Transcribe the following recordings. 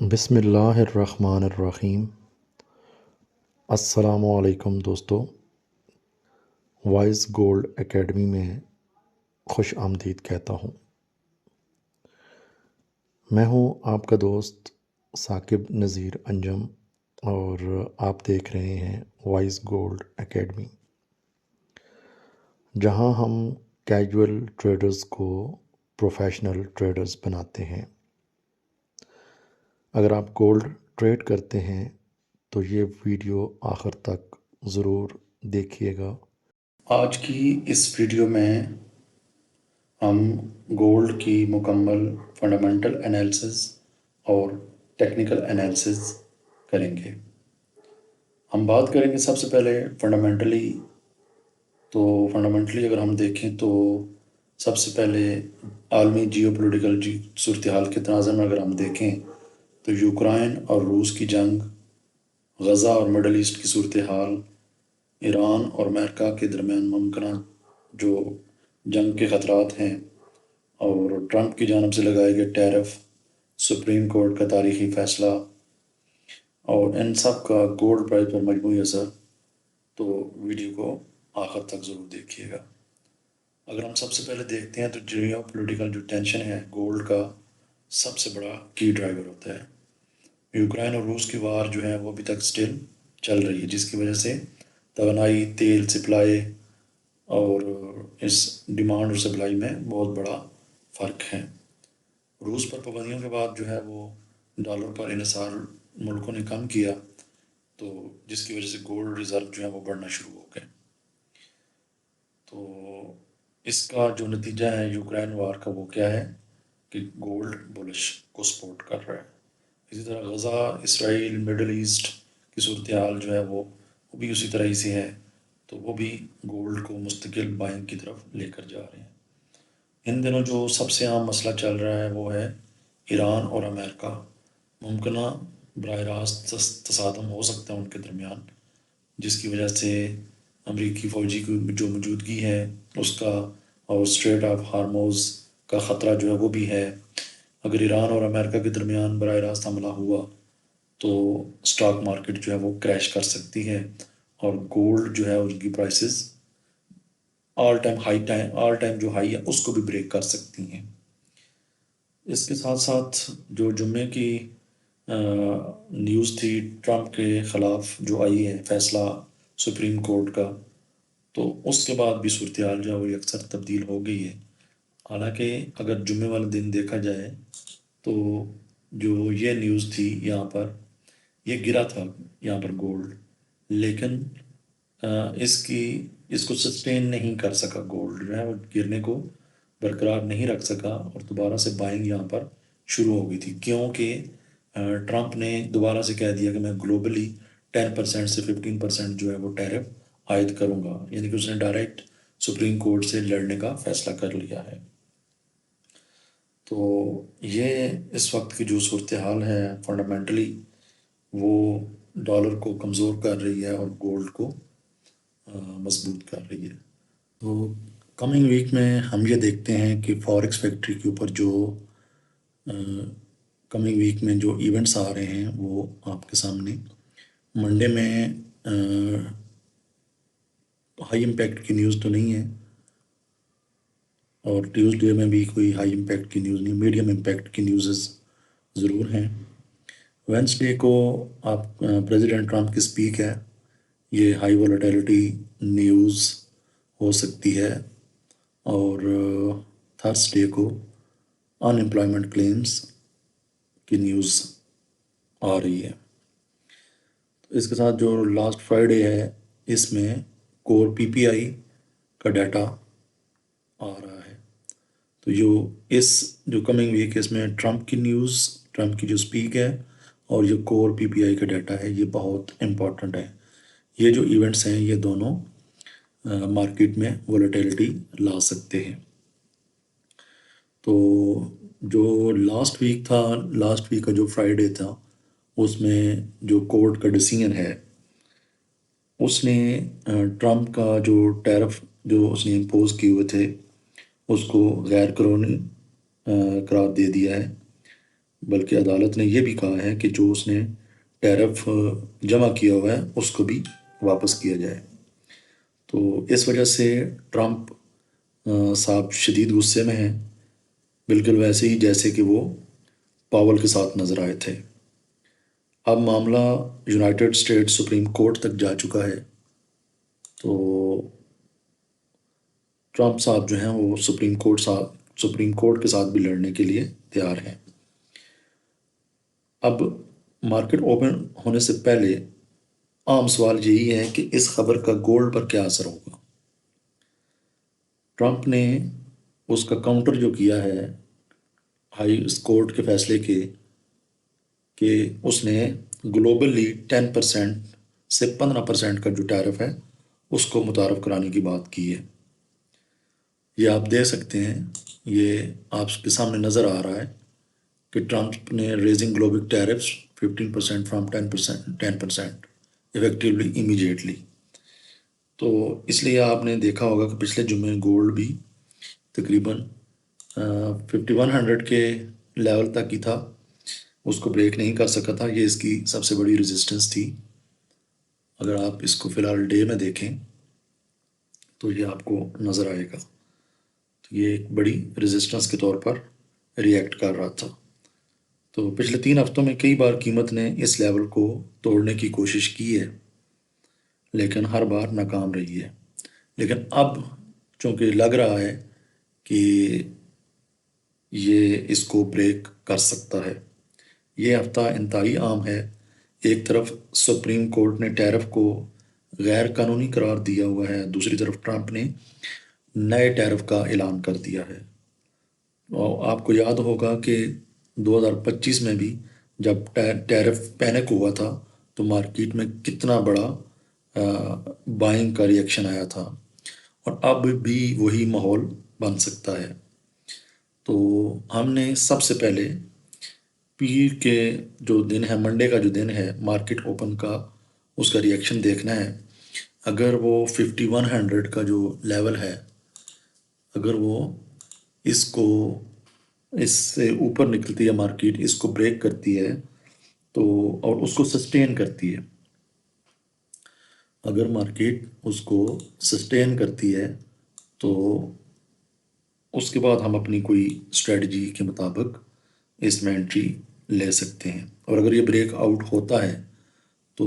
बिस्मिल्लाहिर्रहमानिर्रहीम। अस्सलामुअलैकुम दोस्तों, वाइस गोल्ड एकेडमी में खुश आमदीद कहता हूँ। मैं हूँ आपका दोस्त साकिब नज़ीर अंजम और आप देख रहे हैं वाइस गोल्ड एकेडमी, जहाँ हम कैजुअल ट्रेडर्स को प्रोफेशनल ट्रेडर्स बनाते हैं। अगर आप गोल्ड ट्रेड करते हैं तो ये वीडियो आखिर तक ज़रूर देखिएगा। आज की इस वीडियो में हम गोल्ड की मुकम्मल फंडामेंटल एनालिसिस और टेक्निकल एनालिसिस करेंगे। हम बात करेंगे सबसे पहले फंडामेंटली। तो फंडामेंटली अगर हम देखें तो सबसे पहले आलमी जियोपॉलिटिकल सूरत हाल के तनाज़ुर में अगर हम देखें तो यूक्रेन और रूस की जंग, गज़ा और मिडल ईस्ट की सूरत हाल, ईरान और अमेरिका के दरमियान मुमकिन जो जंग के ख़तरात हैं और ट्रंप की जानब से लगाए गए टैरिफ, सुप्रीम कोर्ट का तारीखी फ़ैसला और इन सब का गोल्ड प्राइस पर मजमूई असर। तो वीडियो को आखिर तक ज़रूर देखिएगा। अगर हम सबसे पहले देखते हैं तो जियो पोलिटिकल जो टेंशन है गोल्ड का सबसे बड़ा की ड्राइवर होता है। यूक्रेन और रूस की वार जो है वो अभी तक स्टिल चल रही है, जिसकी वजह से तवानाई, तेल सप्लाई और इस डिमांड और सप्लाई में बहुत बड़ा फ़र्क है। रूस पर पाबंदियों के बाद जो है वो डॉलर पर इन्हिसार मुल्कों ने कम किया, तो जिसकी वजह से गोल्ड रिज़र्व जो है वो बढ़ना शुरू हो गए। तो इसका जो नतीजा है यूक्रेन वार का वो क्या है कि गोल्ड बुलिश को सपोर्ट कर रहा है। इसी तरह गज़ा, इसराइल, मिडल ईस्ट की सूरत हाल जो है वो भी उसी तरह ही से है, तो वो भी गोल्ड को मुस्तकिल बाइंग की तरफ लेकर जा रहे हैं। इन दिनों जो सबसे आम मसला चल रहा है वो है ईरान और अमेरिका। मुमकिन बराह रास्त तसादम हो सकता है उनके दरमियान, जिसकी वजह से अमरीकी फ़ौजी की जो मौजूदगी है उसका और स्ट्रेट ऑफ हार्मोज़ का ख़तरा जो है वो भी है। अगर ईरान और अमेरिका के दरमियान बराह रास्त हमला हुआ तो स्टॉक मार्केट जो है वो क्रैश कर सकती है और गोल्ड जो है उसकी प्राइसेस ऑल टाइम जो हाई है उसको भी ब्रेक कर सकती हैं। इसके साथ साथ जो जुम्मे की न्यूज़ थी ट्रंप के ख़िलाफ़ जो आई है फैसला सुप्रीम कोर्ट का, तो उसके बाद भी सूरत हाल जो है वो अक्सर तब्दील हो गई है। हालांकि अगर जुम्मे वाले दिन देखा जाए तो जो ये न्यूज़ थी यहाँ पर, ये गिरा था यहाँ पर गोल्ड, लेकिन इसकी इसको सस्टेन नहीं कर सका। गोल्ड जो है वो गिरने को बरकरार नहीं रख सका और दोबारा से बाइंग यहाँ पर शुरू हो गई थी, क्योंकि ट्रंप ने दोबारा से कह दिया कि मैं ग्लोबली 10% से 15% जो है वो टैरिफ आयद करूँगा, यानी कि उसने डायरेक्ट सुप्रीम कोर्ट से लड़ने का फैसला कर लिया है। तो ये इस वक्त की जो सूरत हाल है फंडामेंटली वो डॉलर को कमज़ोर कर रही है और गोल्ड को मजबूत कर रही है। तो कमिंग वीक में हम ये देखते हैं कि फॉरेक्स फैक्ट्री के ऊपर जो कमिंग वीक में जो इवेंट्स आ रहे हैं वो आपके सामने। मंडे में हाई इम्पैक्ट की न्यूज़ तो नहीं है और ट्यूसडे में भी कोई हाई इम्पैक्ट की न्यूज़ नहीं, मीडियम इम्पैक्ट की न्यूज़ ज़रूर हैं। वेंसडे को आप प्रेसिडेंट ट्रंप की स्पीक है, ये हाई वोलेटिलिटी न्यूज़ हो सकती है। और थर्सडे को अनएम्प्लॉयमेंट क्लेम्स की न्यूज़ आ रही है। तो इसके साथ जो लास्ट फ्राइडे है इसमें कोर पीपीआई का डाटा आ रहा है। तो इस जो कमिंग वीक है इसमें ट्रंप की न्यूज़, ट्रंप की जो स्पीक है और जो कोर पीपीआई का डाटा है ये बहुत इम्पोर्टेंट है। ये जो इवेंट्स हैं ये दोनों मार्केट में वोलेटिलिटी ला सकते हैं। तो जो लास्ट वीक था, लास्ट वीक का जो फ्राइडे था उसमें जो कोर्ट का डिसीजन है उसने ट्रंप का जो टैरिफ जो उसने इम्पोज किए हुए थे उसको गैर कानूनी करार दे दिया है। बल्कि अदालत ने यह भी कहा है कि जो उसने टैरिफ जमा किया हुआ है उसको भी वापस किया जाए। तो इस वजह से ट्रंप साहब शदीद गुस्से में हैं, बिल्कुल वैसे ही जैसे कि वो पावल के साथ नजर आए थे। अब मामला यूनाइटेड स्टेट्स सुप्रीम कोर्ट तक जा चुका है। तो ट्रंप साहब जो हैं वो सुप्रीम कोर्ट के साथ भी लड़ने के लिए तैयार हैं। अब मार्केट ओपन होने से पहले आम सवाल यही है कि इस खबर का गोल्ड पर क्या असर होगा। ट्रंप ने उसका काउंटर जो किया है हाई कोर्ट के फैसले के कि उसने ग्लोबली 10% से 15% का जो टैरिफ है उसको मुतारफ कराने की बात की है। ये आप देख सकते हैं, ये आपके सामने नज़र आ रहा है कि ट्रंप ने raising global tariffs 15% from 10% effectively immediately. तो इसलिए आपने देखा होगा कि पिछले जुमे गोल्ड भी तकरीबन 5100 के लेवल तक ही था, उसको ब्रेक नहीं कर सका था। ये इसकी सबसे बड़ी रेजिस्टेंस थी। अगर आप इसको फ़िलहाल डे में देखें तो ये आपको नज़र आएगा। तो ये एक बड़ी रेजिस्टेंस के तौर पर रिएक्ट कर रहा था। तो पिछले 3 हफ्तों में कई बार कीमत ने इस लेवल को तोड़ने की कोशिश की है, लेकिन हर बार नाकाम रही है। लेकिन अब चूंकि लग रहा है कि ये इसको ब्रेक कर सकता है। ये हफ्ता इंतहाई आम है। एक तरफ सुप्रीम कोर्ट ने टैरिफ को गैर कानूनी करार दिया हुआ है, दूसरी तरफ ट्रंप ने नए टैरिफ का ऐलान कर दिया है। और आपको याद होगा कि 2025 में भी जब टैरिफ पैनिक हुआ था तो मार्केट में कितना बड़ा बाइंग का रिएक्शन आया था, और अब भी वही माहौल बन सकता है। तो हमने सबसे पहले पीर के जो दिन है, मंडे का जो दिन है मार्केट ओपन का, उसका रिएक्शन देखना है। अगर वो 5100 का जो लेवल है, अगर वो इसको इससे ऊपर निकलती है, मार्केट इसको ब्रेक करती है तो, और उसको सस्टेन करती है, अगर मार्केट उसको सस्टेन करती है तो उसके बाद हम अपनी कोई स्ट्रेटजी के मुताबिक इसमें एंट्री ले सकते हैं। और अगर ये ब्रेक आउट होता है तो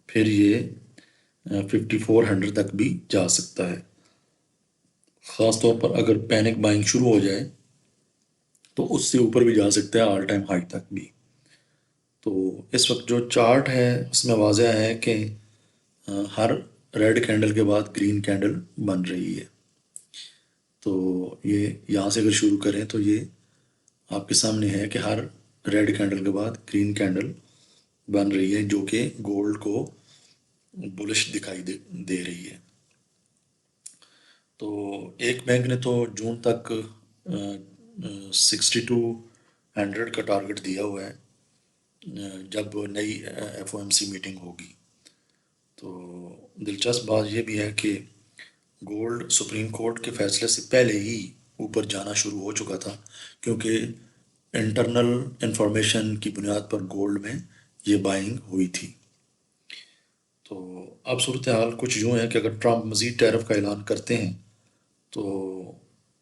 फिर ये 5400 तक भी जा सकता है। ख़ास तौर पर अगर पैनिक बाइंग शुरू हो जाए तो उससे ऊपर भी जा सकता है, ऑल टाइम हाई तक भी। तो इस वक्त जो चार्ट है उसमें वाज़ह है कि हर रेड कैंडल के बाद ग्रीन कैंडल बन रही है। तो ये यहाँ से अगर शुरू करें तो ये आपके सामने है कि हर रेड कैंडल के बाद ग्रीन कैंडल बन रही है, जो कि गोल्ड को बुलिश दिखाई दे रही है। तो एक बैंक ने तो जून तक 6200 का टारगेट दिया हुआ है जब नई FOMC मीटिंग होगी। तो दिलचस्प बात यह भी है कि गोल्ड सुप्रीम कोर्ट के फैसले से पहले ही ऊपर जाना शुरू हो चुका था, क्योंकि इंटरनल इंफॉर्मेशन की बुनियाद पर गोल्ड में ये बाइंग हुई थी। तो अब सूरत हाल कुछ यूँ है कि अगर ट्रंप मज़ीद टैरिफ का ऐलान करते हैं तो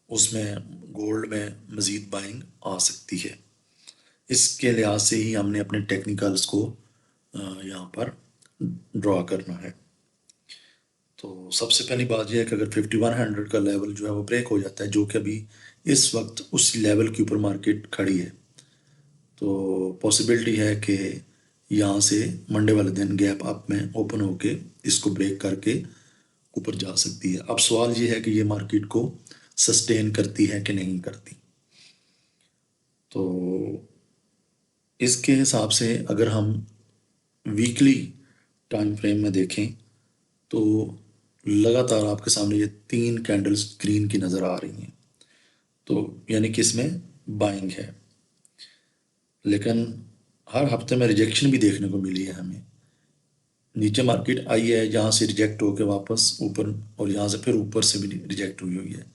उसमें गोल्ड में मज़ीद बाइंग आ सकती है। इसके लिहाज से ही हमने अपने टेक्निकल्स को यहाँ पर ड्रॉ करना है। तो सबसे पहली बात यह है कि अगर 5100 का लेवल जो है वो ब्रेक हो जाता है, जो कि अभी इस वक्त उस लेवल के ऊपर मार्केट खड़ी है, तो पॉसिबिलिटी है कि यहाँ से मंडे वाले दिन गैप अप में ओपन होके इसको ब्रेक करके ऊपर जा सकती है। अब सवाल ये है कि ये मार्केट को सस्टेन करती है कि नहीं करती। तो इसके हिसाब से अगर हम वीकली टाइम फ्रेम में देखें तो लगातार आपके सामने ये 3 कैंडल्स ग्रीन की नज़र आ रही हैं, तो यानी कि इसमें बाइंग है। लेकिन हर हफ्ते में रिजेक्शन भी देखने को मिली है हमें। नीचे मार्केट आई है, जहाँ से रिजेक्ट होकर वापस ऊपर, और यहाँ से फिर ऊपर से भी रिजेक्ट हुई हुई है।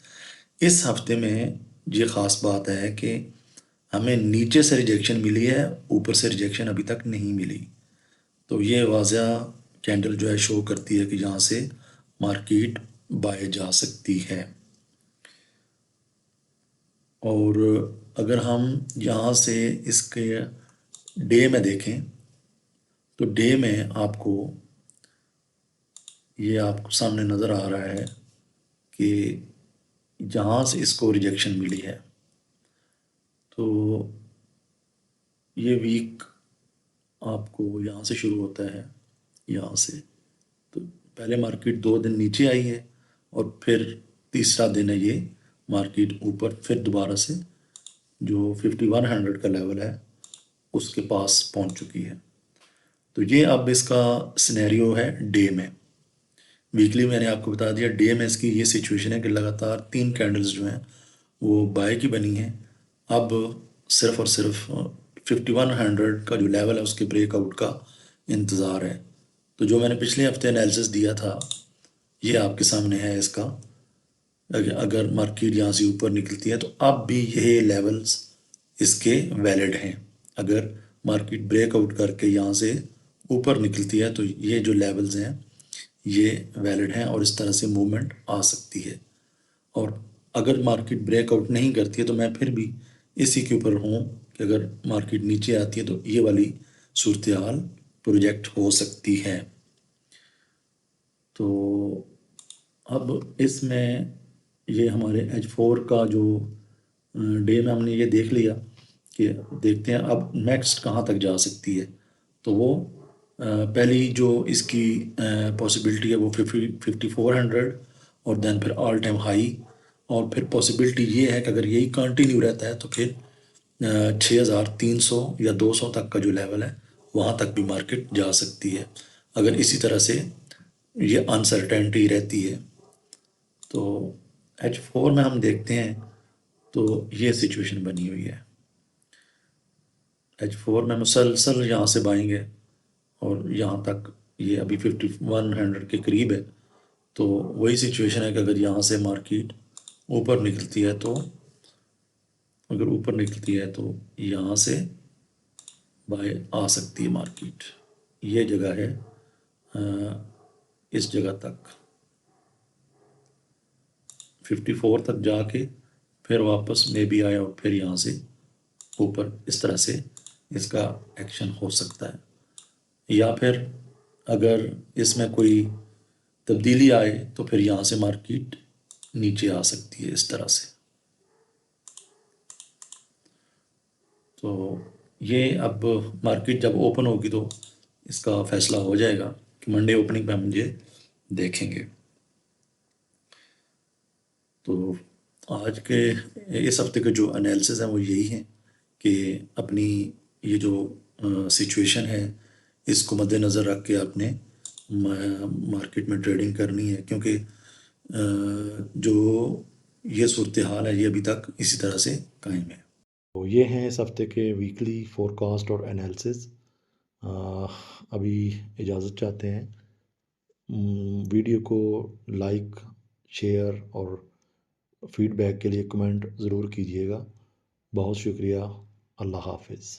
इस हफ्ते में ये ख़ास बात है कि हमें नीचे से रिजेक्शन मिली है, ऊपर से रिजेक्शन अभी तक नहीं मिली। तो ये वाज़ह कैंडल जो है शो करती है कि यहाँ से मार्केट बाय जा सकती है। और अगर हम यहाँ से इसके डे में देखें तो डे में आपको ये आपको सामने नज़र आ रहा है कि जहाँ से इसको रिजेक्शन मिली है, तो ये वीक आपको यहाँ से शुरू होता है, यहाँ से। तो पहले मार्केट 2 दिन नीचे आई है और फिर तीसरा दिन है ये मार्केट ऊपर फिर दोबारा से जो 5100 का लेवल है उसके पास पहुंच चुकी है। तो ये अब इसका सिनेरियो है डे में। वीकली मैंने आपको बता दिया, डे में इसकी ये सिचुएशन है कि लगातार 3 कैंडल्स जो हैं वो बाय की बनी हैं। अब सिर्फ और सिर्फ 5100 का जो लेवल है उसके ब्रेकआउट का इंतज़ार है। तो जो मैंने पिछले हफ्ते एनालिसिस दिया था ये आपके सामने है इसका। अगर मार्केट यहाँ से ऊपर निकलती है तो अब भी यही लेवल्स इसके वैलिड हैं। अगर मार्केट ब्रेकआउट करके यहाँ से ऊपर निकलती है तो ये जो लेवल्स हैं ये वैलिड हैं और इस तरह से मूवमेंट आ सकती है। और अगर मार्केट ब्रेकआउट नहीं करती है तो मैं फिर भी इसी के ऊपर हूँ कि अगर मार्केट नीचे आती है तो ये वाली सूरत हाल प्रोजेक्ट हो सकती है। तो अब इसमें ये हमारे H4 का जो डे में हमने ये देख लिया कि देखते हैं अब नेक्स्ट कहाँ तक जा सकती है। तो वो पहली जो इसकी पॉसिबिलिटी है वो 5400 और देन फिर ऑल टाइम हाई। और फिर पॉसिबिलिटी ये है कि अगर यही कंटिन्यू रहता है तो फिर 6300 या 200 तक का जो लेवल है वहाँ तक भी मार्केट जा सकती है, अगर इसी तरह से ये अनसर्टेनिटी रहती है। तो H4 में हम देखते हैं तो ये सिचुएशन बनी हुई है। H4 में मुसलसल यहाँ से बाएंगे और यहाँ तक ये अभी 5100 के करीब है। तो वही सिचुएशन है कि अगर यहाँ से मार्केट ऊपर निकलती है तो यहाँ से बाय आ सकती है मार्केट। ये जगह है इस जगह तक 54 तक जाके फिर वापस में भी आया और फिर यहाँ से ऊपर इस तरह से इसका एक्शन हो सकता है। या फिर अगर इसमें कोई तब्दीली आए तो फिर यहाँ से मार्केट नीचे आ सकती है इस तरह से। तो ये अब मार्केट जब ओपन होगी तो इसका फैसला हो जाएगा कि मंडे ओपनिंग पे हम ये देखेंगे। तो आज के इस हफ्ते के जो एनालिसिस हैं वो यही हैं कि अपनी ये जो सिचुएशन है इसको मद्देनज़र रख के आपने मार्केट में ट्रेडिंग करनी है, क्योंकि जो ये सूरत हाल है ये अभी तक इसी तरह से कायम है। तो ये हैं इस हफ्ते के वीकली फोरकास्ट और एनालिसिस। अभी इजाज़त चाहते हैं। वीडियो को लाइक, शेयर और फीडबैक के लिए कमेंट ज़रूर कीजिएगा। बहुत शुक्रिया। अल्लाह हाफिज़।